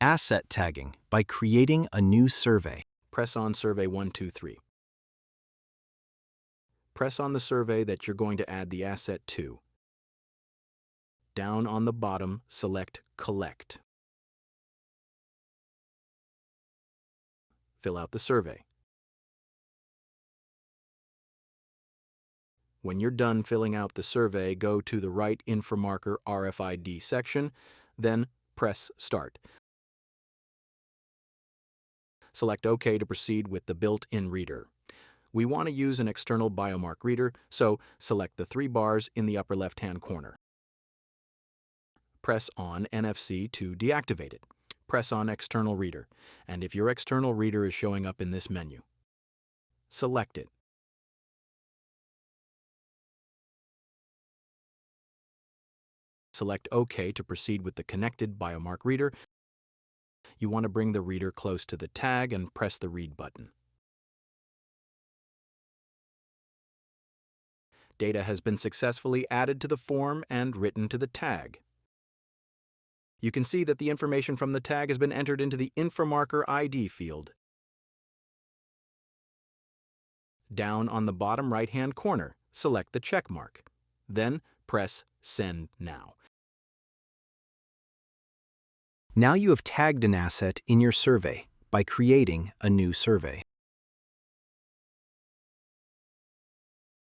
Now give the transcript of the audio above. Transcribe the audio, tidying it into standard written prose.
Asset tagging by creating a new survey. Press on Survey123. Press on the survey that you're going to add the asset to. Down on the bottom, select Collect. Fill out the survey. When you're done filling out the survey, go to the right InfraMarker RFID section, then press Start. Select OK to proceed with the built-in reader. We want to use an external Biomark reader, so select the 3 bars in the upper left-hand corner. Press on NFC to deactivate it. Press on External Reader, and if your external reader is showing up in this menu, select it. Select OK to proceed with the connected Biomark reader. You want to bring the reader close to the tag and press the Read button. Data has been successfully added to the form and written to the tag. You can see that the information from the tag has been entered into the InfraMarker ID field. Down on the bottom right-hand corner, select the check mark. Then press Send Now. Now you have tagged an asset in your survey by creating a new survey.